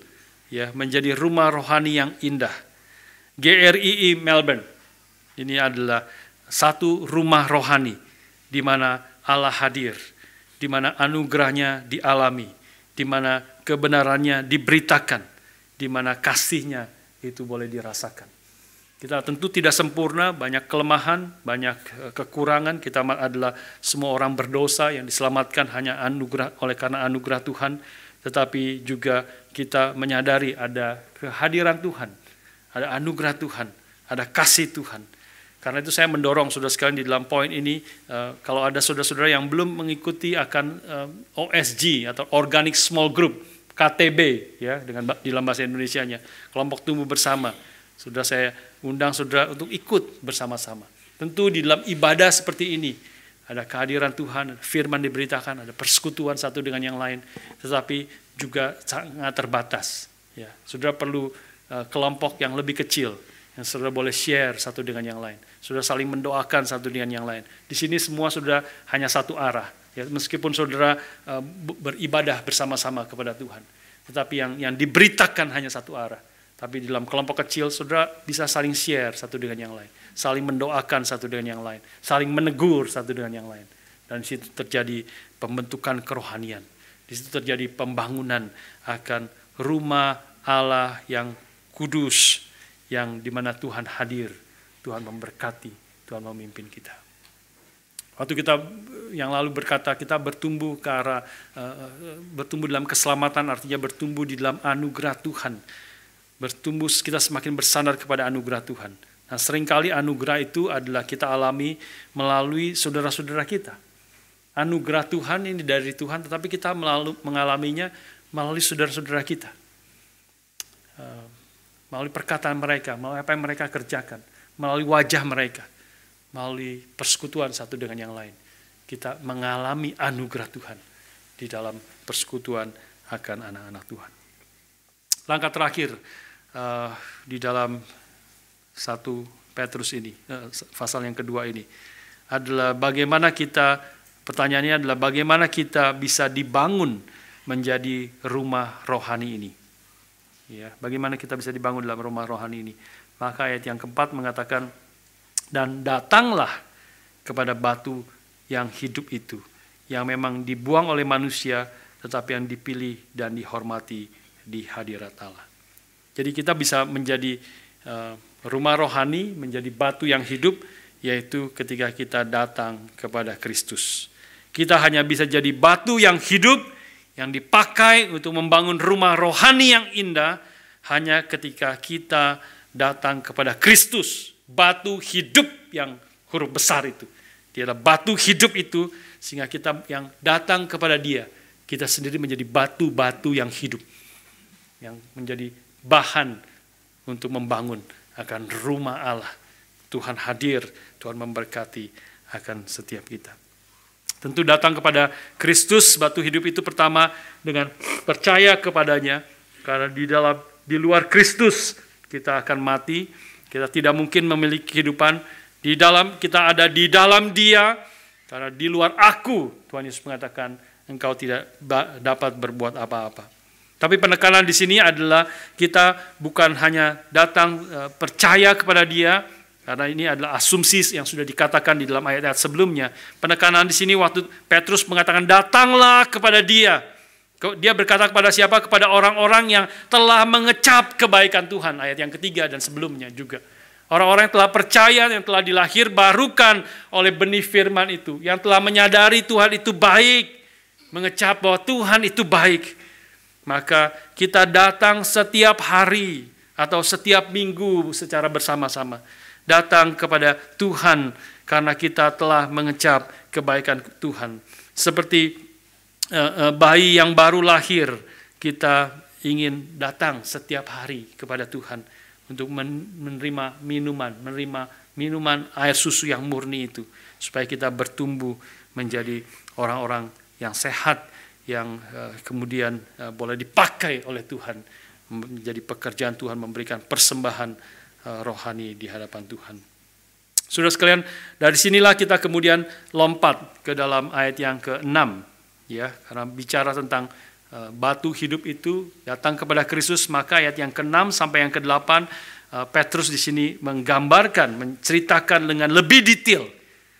ya, menjadi rumah rohani yang indah. GRII Melbourne, ini adalah satu rumah rohani di mana Allah hadir, di mana anugerahnya dialami, di mana kebenarannya diberitakan, di mana kasihnya itu boleh dirasakan. Kita tentu tidak sempurna, banyak kelemahan, banyak kekurangan. Kita adalah semua orang berdosa yang diselamatkan hanya oleh karena anugerah Tuhan. Tetapi juga kita menyadari ada kehadiran Tuhan, ada anugerah Tuhan, ada kasih Tuhan. Karena itu saya mendorong saudara sekalian di dalam poin ini, kalau ada saudara-saudara yang belum mengikuti akan OSG atau Organic Small Group, KTB, ya, dengan di dalam bahasa Indonesianya, kelompok tumbuh bersama. Sudah saya undang saudara untuk ikut bersama-sama. Tentu di dalam ibadah seperti ini, ada kehadiran Tuhan, firman diberitakan, ada persekutuan satu dengan yang lain, tetapi juga sangat terbatas. Ya, saudara perlu kelompok yang lebih kecil, yang saudara boleh share satu dengan yang lain. Saudara saling mendoakan satu dengan yang lain. Di sini semua saudara hanya satu arah. Ya, meskipun saudara beribadah bersama-sama kepada Tuhan, tetapi yang diberitakan hanya satu arah. Tapi di dalam kelompok kecil, saudara bisa saling share satu dengan yang lain, saling mendoakan satu dengan yang lain, saling menegur satu dengan yang lain. Dan di situ terjadi pembentukan kerohanian. Di situ terjadi pembangunan akan rumah Allah yang kudus, yang dimana Tuhan hadir, Tuhan memberkati, Tuhan memimpin kita. Waktu kita yang lalu berkata kita bertumbuh ke arah bertumbuh dalam keselamatan, artinya bertumbuh di dalam anugerah Tuhan. Bertumbuh, kita semakin bersandar kepada anugerah Tuhan. Nah, seringkali anugerah itu adalah kita alami melalui saudara-saudara kita. Anugerah Tuhan ini dari Tuhan, tetapi kita mengalaminya melalui saudara-saudara kita. Melalui perkataan mereka, melalui apa yang mereka kerjakan, melalui wajah mereka, melalui persekutuan satu dengan yang lain. Kita mengalami anugerah Tuhan di dalam persekutuan akan anak-anak Tuhan. Langkah terakhir di dalam 1 Petrus ini, pasal yang kedua ini, adalah bagaimana kita, pertanyaannya adalah bagaimana kita bisa dibangun menjadi rumah rohani ini. Ya, bagaimana kita bisa dibangun dalam rumah rohani ini? Maka ayat yang keempat mengatakan, dan datanglah kepada batu yang hidup itu, yang memang dibuang oleh manusia, tetapi yang dipilih dan dihormati di hadirat Allah. Jadi kita bisa menjadi rumah rohani, menjadi batu yang hidup, yaitu ketika kita datang kepada Kristus. Kita hanya bisa jadi batu yang hidup, yang dipakai untuk membangun rumah rohani yang indah, hanya ketika kita datang kepada Kristus, batu hidup yang huruf besar itu. Dia adalah batu hidup itu, sehingga kita yang datang kepada Dia, kita sendiri menjadi batu-batu yang hidup, yang menjadi bahan untuk membangun akan rumah Allah. Tuhan hadir, Tuhan memberkati akan setiap kita. Tentu datang kepada Kristus, batu hidup itu pertama dengan percaya kepadanya, karena di luar Kristus kita akan mati, kita tidak mungkin memiliki kehidupan. Kita ada di dalam Dia, karena di luar aku, Tuhan Yesus mengatakan, engkau tidak dapat berbuat apa-apa. Tapi penekanan di sini adalah kita bukan hanya datang percaya kepada Dia, karena ini adalah asumsi yang sudah dikatakan di dalam ayat-ayat sebelumnya. Penekanan di sini waktu Petrus mengatakan datanglah kepada Dia. Dia berkata kepada siapa? Kepada orang-orang yang telah mengecap kebaikan Tuhan. Ayat yang ketiga dan sebelumnya juga. Orang-orang yang telah percaya, yang telah dilahir barukan oleh benih firman itu. Yang telah menyadari Tuhan itu baik. Mengecap bahwa Tuhan itu baik. Maka kita datang setiap hari atau setiap minggu secara bersama-sama. Datang kepada Tuhan karena kita telah mengecap kebaikan Tuhan. Seperti bayi yang baru lahir, kita ingin datang setiap hari kepada Tuhan untuk menerima minuman air susu yang murni itu. Supaya kita bertumbuh menjadi orang-orang yang sehat, yang kemudian boleh dipakai oleh Tuhan, menjadi pekerjaan Tuhan, memberikan persembahan rohani di hadapan Tuhan. Saudara sekalian, dari sinilah kita kemudian lompat ke dalam ayat yang ke-6, ya, karena bicara tentang batu hidup itu datang kepada Kristus, maka ayat yang ke-6 sampai yang ke-8 Petrus di sini menggambarkan, menceritakan dengan lebih detail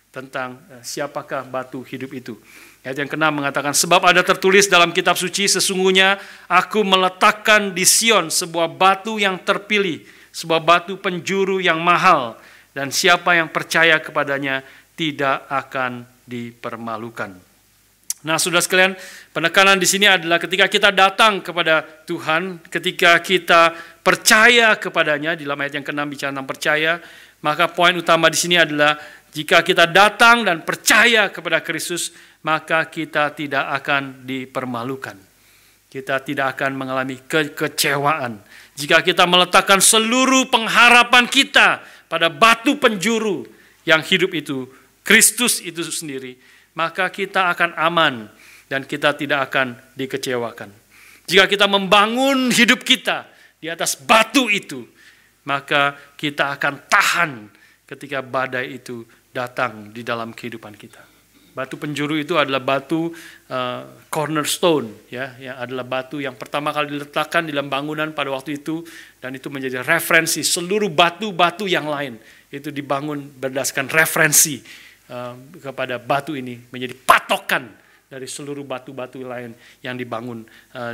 tentang siapakah batu hidup itu. Ayat yang ke-6 mengatakan, sebab ada tertulis dalam kitab suci, sesungguhnya aku meletakkan di Sion sebuah batu yang terpilih, sebuah batu penjuru yang mahal, dan siapa yang percaya kepadanya tidak akan dipermalukan. Nah, saudara sekalian, penekanan di sini adalah ketika kita datang kepada Tuhan, ketika kita percaya kepadanya, di dalam ayat yang ke-6 bicara tentang percaya, maka poin utama di sini adalah jika kita datang dan percaya kepada Kristus, maka kita tidak akan dipermalukan. Kita tidak akan mengalami kekecewaan. Jika kita meletakkan seluruh pengharapan kita pada batu penjuru yang hidup itu, Kristus itu sendiri, maka kita akan aman dan kita tidak akan dikecewakan. Jika kita membangun hidup kita di atas batu itu, maka kita akan tahan ketika badai itu datang di dalam kehidupan kita. Batu penjuru itu adalah batu cornerstone, ya, yang adalah batu yang pertama kali diletakkan di dalam bangunan pada waktu itu, dan itu menjadi referensi. Seluruh batu-batu yang lain itu dibangun berdasarkan referensi kepada batu ini, menjadi patokan dari seluruh batu-batu lain yang dibangun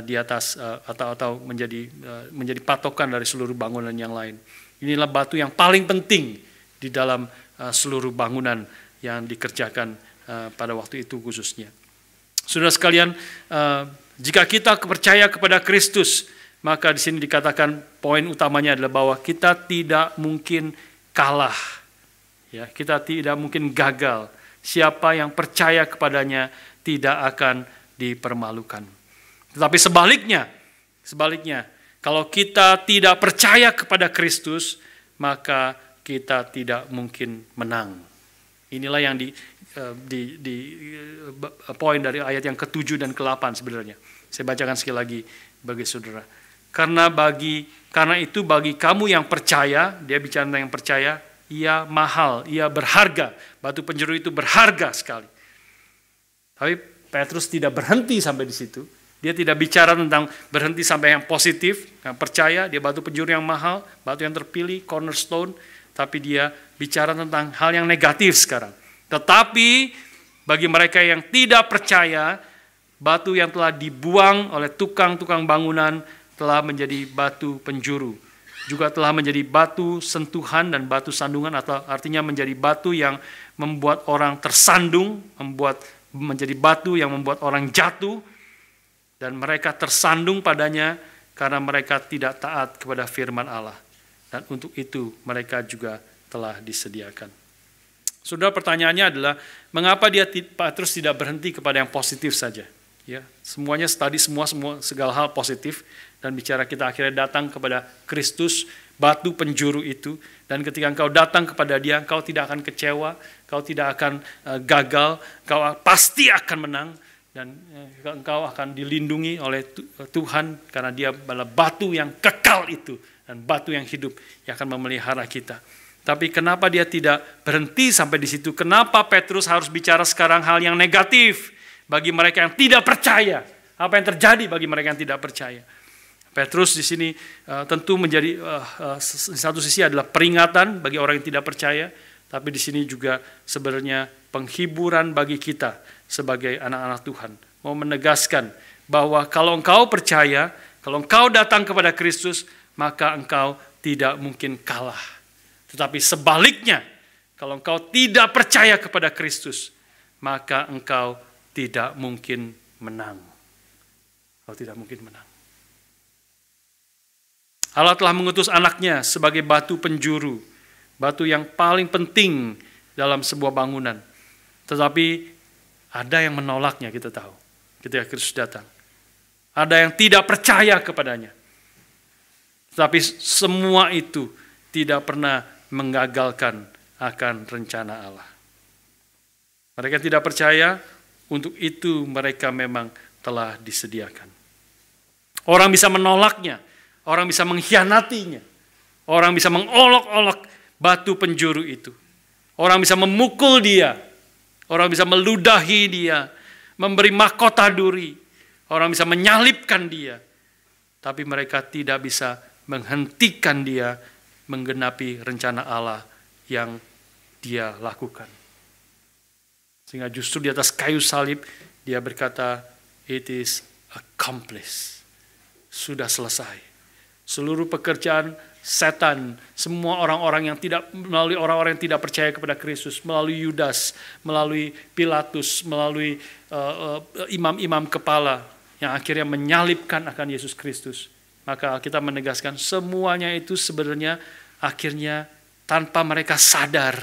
di atas atau menjadi patokan dari seluruh bangunan yang lain. Inilah batu yang paling penting di dalam seluruh bangunan yang dikerjakan pada waktu itu khususnya. Saudara sekalian, jika kita percaya kepada Kristus, maka di sini dikatakan poin utamanya adalah bahwa kita tidak mungkin kalah, ya, kita tidak mungkin gagal. Siapa yang percaya kepadanya tidak akan dipermalukan. Tetapi sebaliknya, kalau kita tidak percaya kepada Kristus, maka kita tidak mungkin menang. Inilah yang poin dari ayat yang ke-7 dan ke-8 sebenarnya. Saya bacakan sekali lagi bagi saudara. Karena itu bagi kamu yang percaya, dia bicara tentang yang percaya, ia mahal, ia berharga. Batu penjuru itu berharga sekali. Tapi Petrus tidak berhenti sampai di situ. Dia tidak bicara tentang berhenti sampai yang positif, yang percaya, dia batu penjuru yang mahal, batu yang terpilih, cornerstone. Tapi dia bicara tentang hal yang negatif sekarang. Tetapi bagi mereka yang tidak percaya, batu yang telah dibuang oleh tukang-tukang bangunan telah menjadi batu penjuru. Juga telah menjadi batu sentuhan dan batu sandungan, atau artinya menjadi batu yang membuat orang tersandung, menjadi batu yang membuat orang jatuh, dan mereka tersandung padanya karena mereka tidak taat kepada firman Allah. Dan untuk itu mereka juga telah disediakan. Saudara, pertanyaannya adalah mengapa Petrus tidak berhenti kepada yang positif saja? Ya, semuanya tadi segala hal positif, dan bicara kita akhirnya datang kepada Kristus, batu penjuru itu, dan ketika engkau datang kepada Dia, engkau tidak akan kecewa, engkau tidak akan gagal, engkau pasti akan menang, dan engkau akan dilindungi oleh Tuhan karena Dia adalah batu yang kekal itu dan batu yang hidup yang akan memelihara kita. Tapi kenapa dia tidak berhenti sampai di situ? Kenapa Petrus harus bicara sekarang hal yang negatif bagi mereka yang tidak percaya? Apa yang terjadi bagi mereka yang tidak percaya? Petrus di sini tentu menjadi di satu sisi adalah peringatan bagi orang yang tidak percaya, tapi di sini juga sebenarnya penghiburan bagi kita sebagai anak-anak Tuhan. Mau menegaskan bahwa kalau engkau percaya, kalau engkau datang kepada Kristus, maka engkau tidak mungkin kalah. Tetapi sebaliknya, kalau engkau tidak percaya kepada Kristus, maka engkau tidak mungkin menang. Engkau tidak mungkin menang. Allah telah mengutus anaknya sebagai batu penjuru, batu yang paling penting dalam sebuah bangunan. Tetapi ada yang menolaknya, kita tahu, ketika Kristus datang. Ada yang tidak percaya kepadanya. Tetapi semua itu tidak pernah menggagalkan akan rencana Allah. Mereka tidak percaya, untuk itu mereka memang telah disediakan. Orang bisa menolaknya, orang bisa mengkhianatinya, orang bisa mengolok-olok batu penjuru itu. Orang bisa memukul dia, orang bisa meludahi dia, memberi mahkota duri, orang bisa menyalibkan dia. Tapi mereka tidak bisa menghentikan dia menggenapi rencana Allah yang dia lakukan. Sehingga justru di atas kayu salib dia berkata, it is accomplished. Sudah selesai. Seluruh pekerjaan setan, semua orang-orang yang tidak, melalui orang-orang yang tidak percaya kepada Kristus, melalui Yudas, melalui Pilatus, melalui imam-imam kepala yang akhirnya menyalibkan akan Yesus Kristus. Maka kita menegaskan semuanya itu sebenarnya akhirnya tanpa mereka sadar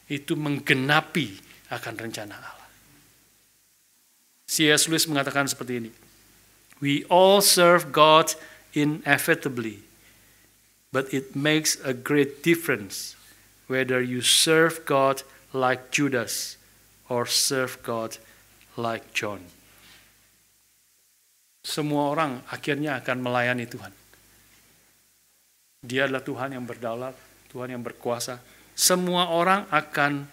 itu menggenapi akan rencana Allah. C.S. Lewis mengatakan seperti ini. We all serve God inevitably, but it makes a great difference whether you serve God like Judas or serve God like John. Semua orang akhirnya akan melayani Tuhan. Dia adalah Tuhan yang berdaulat, Tuhan yang berkuasa. Semua orang akan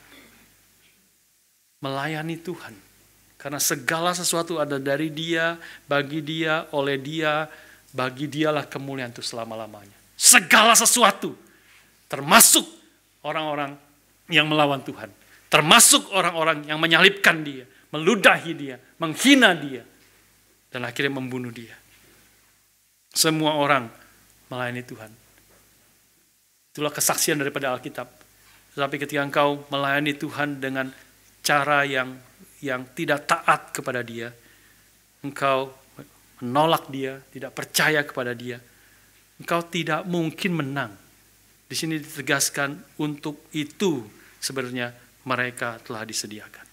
melayani Tuhan. Karena segala sesuatu ada dari Dia, bagi Dia, oleh Dia, bagi Dialah kemuliaan itu selama-lamanya. Segala sesuatu, termasuk orang-orang yang melawan Tuhan. Termasuk orang-orang yang menyalibkan Dia, meludahi Dia, menghina Dia, dan akhirnya membunuh Dia. Semua orang melayani Tuhan. Itulah kesaksian daripada Alkitab. Tetapi ketika engkau melayani Tuhan dengan cara yang tidak taat kepada Dia, engkau menolak Dia, tidak percaya kepada Dia, engkau tidak mungkin menang. Di sini ditegaskan untuk itu sebenarnya mereka telah disediakan.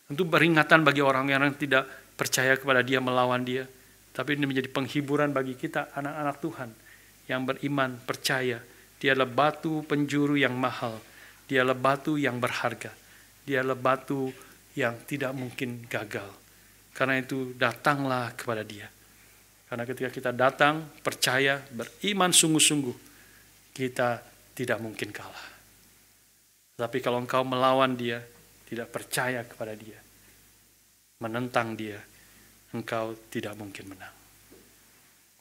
Tentu peringatan bagi orang yang tidak percaya kepada Dia, melawan Dia, tapi ini menjadi penghiburan bagi kita anak-anak Tuhan yang beriman, percaya Dia adalah batu penjuru yang mahal, Dia adalah batu yang berharga, Dia adalah batu yang tidak mungkin gagal. Karena itu datanglah kepada Dia. Karena ketika kita datang, percaya, beriman sungguh-sungguh, kita tidak mungkin kalah. Tapi kalau engkau melawan Dia, tidak percaya kepada Dia, menentang Dia, engkau tidak mungkin menang.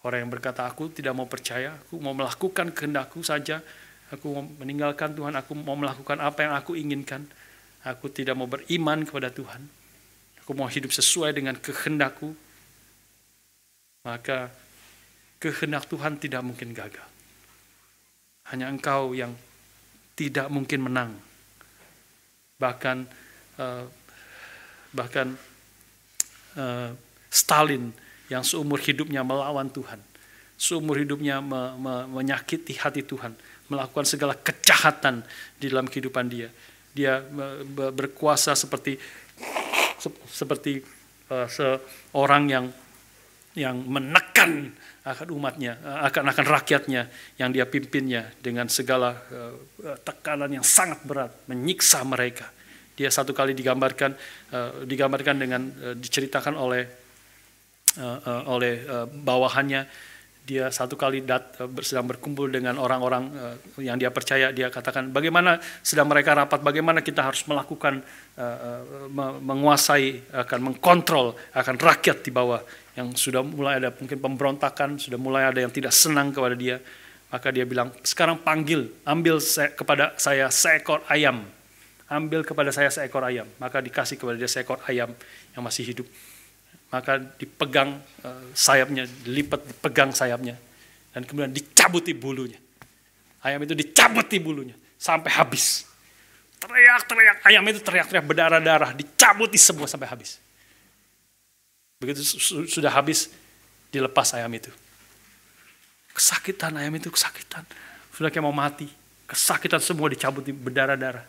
Orang yang berkata, aku tidak mau percaya, aku mau melakukan kehendakku saja, aku mau meninggalkan Tuhan, aku mau melakukan apa yang aku inginkan, aku tidak mau beriman kepada Tuhan, aku mau hidup sesuai dengan kehendakku, maka kehendak Tuhan tidak mungkin gagal. Hanya engkau yang tidak mungkin menang. Bahkan Stalin yang seumur hidupnya melawan Tuhan, seumur hidupnya menyakiti hati Tuhan, melakukan segala kejahatan di dalam kehidupan dia. Dia berkuasa seperti seorang yang menekan akan umatnya, akan rakyatnya yang dia pimpinnya dengan segala tekanan yang sangat berat, menyiksa mereka. Dia satu kali digambarkan dengan diceritakan oleh bawahannya. Dia satu kali sedang berkumpul dengan orang-orang yang dia percaya. Dia katakan, bagaimana sedang mereka rapat, bagaimana kita harus melakukan, menguasai, akan mengkontrol akan rakyat di bawah yang sudah mulai ada mungkin pemberontakan, sudah mulai ada yang tidak senang kepada dia. Maka dia bilang, sekarang ambil kepada saya seekor ayam. Ambil kepada saya seekor ayam. Maka dikasih kepada dia seekor ayam yang masih hidup. Maka dipegang sayapnya, dipegang sayapnya. Dan kemudian dicabuti bulunya. Ayam itu dicabuti bulunya sampai habis. Teriak-teriak, ayam itu teriak-teriak berdarah-darah, dicabuti semua sampai habis. Begitu sudah habis, dilepas ayam itu. Kesakitan ayam itu, kesakitan. Sudah kayak mau mati. Kesakitan semua dicabuti berdarah-darah.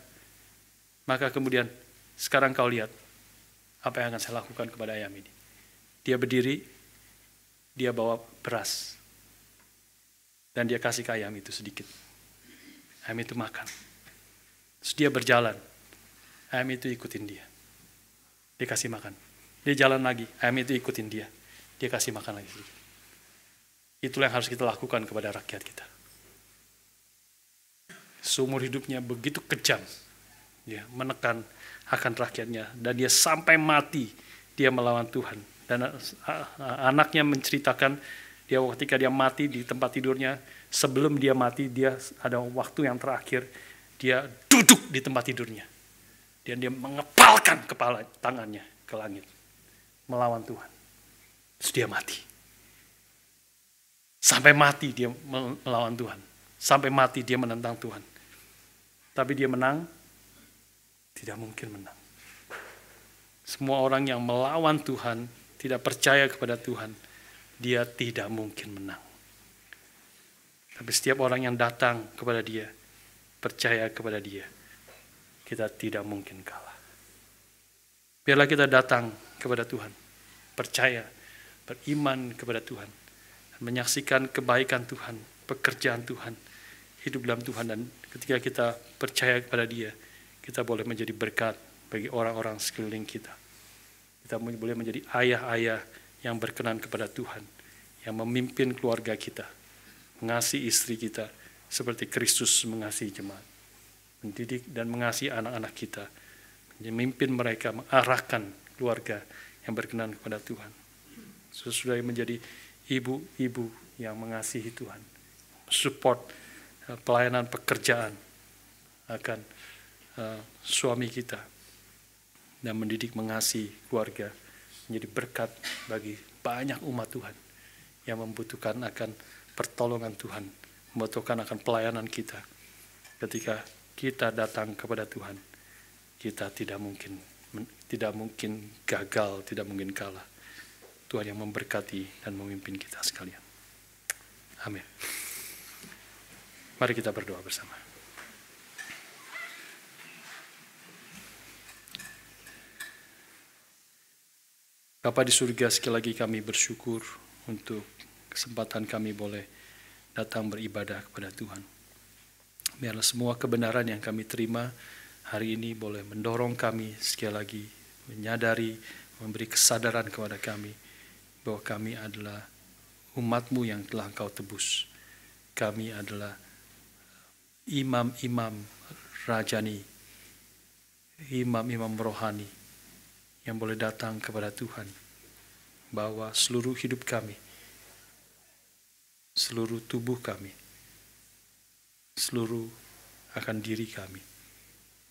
Maka kemudian, sekarang kau lihat apa yang akan saya lakukan kepada ayam ini. Dia berdiri, dia bawa beras. Dan dia kasih ke ayam itu sedikit. Ayam itu makan. Terus dia berjalan. Ayam itu ikutin dia. Dia kasih makan. Dia jalan lagi, ayam itu ikutin dia. Dia kasih makan lagi. Itulah yang harus kita lakukan kepada rakyat kita. Seumur hidupnya begitu kejam, dia menekan akan rakyatnya, dan dia sampai mati dia melawan Tuhan. Dan anaknya menceritakan dia ketika dia mati di tempat tidurnya, sebelum dia mati dia ada waktu yang terakhir dia duduk di tempat tidurnya dan dia mengepalkan kepala tangannya ke langit melawan Tuhan. Terus dia mati. Sampai mati dia melawan Tuhan. Sampai mati dia menentang Tuhan. Tapi dia menang? Tidak mungkin menang. Semua orang yang melawan Tuhan, tidak percaya kepada Tuhan, dia tidak mungkin menang. Tapi setiap orang yang datang kepada dia, percaya kepada dia, kita tidak mungkin kalah. Biarlah kita datang kepada Tuhan, percaya, beriman kepada Tuhan, dan menyaksikan kebaikan Tuhan, pekerjaan Tuhan, hidup dalam Tuhan. Dan ketika kita percaya kepada dia, kita boleh menjadi berkat bagi orang-orang sekeliling kita. Kita boleh menjadi ayah-ayah yang berkenan kepada Tuhan, yang memimpin keluarga kita, mengasihi istri kita seperti Kristus mengasihi jemaat, mendidik dan mengasihi anak-anak kita, memimpin mereka, mengarahkan keluarga yang berkenan kepada Tuhan. Sesudah menjadi ibu-ibu yang mengasihi Tuhan, support pelayanan pekerjaan akan suami kita, dan mendidik mengasihi keluarga, menjadi berkat bagi banyak umat Tuhan yang membutuhkan akan pertolongan Tuhan, membutuhkan akan pelayanan kita. Ketika kita datang kepada Tuhan, kita tidak mungkin gagal, tidak mungkin kalah. Tuhan yang memberkati dan memimpin kita sekalian. Amin. Mari kita berdoa bersama. Bapa di surga, sekali lagi kami bersyukur untuk kesempatan kami boleh datang beribadah kepada Tuhan. Biarlah semua kebenaran yang kami terima hari ini boleh mendorong kami sekali lagi menyadari, memberi kesadaran kepada kami bahwa kami adalah umat-Mu yang telah Engkau tebus. Kami adalah imam-imam rajani, imam-imam rohani yang boleh datang kepada Tuhan, bahwa seluruh hidup kami, seluruh tubuh kami, seluruh akan diri kami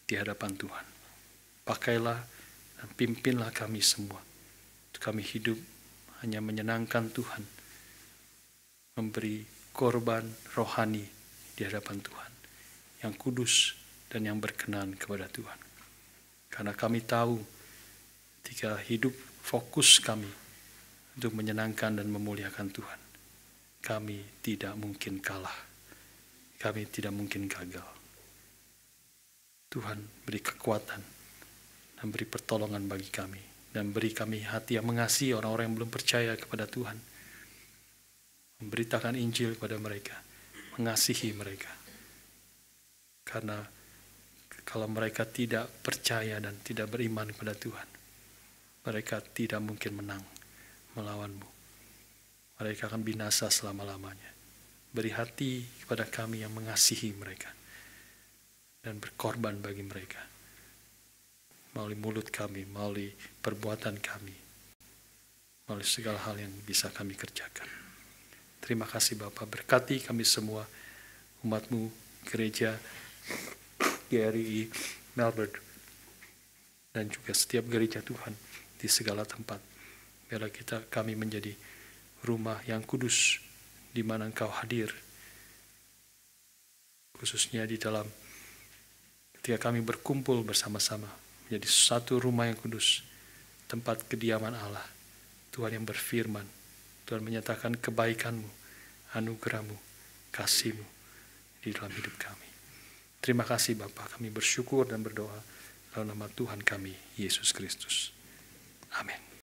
di hadapan Tuhan. Pakailah dan pimpinlah kami semua, untuk kami hidup hanya menyenangkan Tuhan, memberi korban rohani di hadapan Tuhan, yang kudus dan yang berkenan kepada Tuhan. Karena kami tahu ketika hidup fokus kami untuk menyenangkan dan memuliakan Tuhan, kami tidak mungkin kalah. Kami tidak mungkin gagal. Tuhan beri kekuatan dan beri pertolongan bagi kami. Dan beri kami hati yang mengasihi orang-orang yang belum percaya kepada Tuhan. Memberitakan Injil kepada mereka. Mengasihi mereka. Karena kalau mereka tidak percaya dan tidak beriman kepada Tuhan, mereka tidak mungkin menang melawan-Mu. Mereka akan binasa selama-lamanya. Beri hati kepada kami yang mengasihi mereka dan berkorban bagi mereka. Melalui mulut kami, melalui perbuatan kami, melalui segala hal yang bisa kami kerjakan. Terima kasih Bapa, berkati kami semua, umat-Mu, gereja GRI Melbourne, dan juga setiap gereja Tuhan di segala tempat. Biarlah kami menjadi rumah yang kudus, di mana Engkau hadir, khususnya di dalam ketika kami berkumpul bersama-sama, menjadi satu rumah yang kudus, tempat kediaman Allah, Tuhan yang berfirman, Tuhan menyatakan kebaikan-Mu, anugerah-Mu, kasih-Mu di dalam hidup kami. Terima kasih Bapa, kami bersyukur dan berdoa dalam nama Tuhan kami, Yesus Kristus. Amin.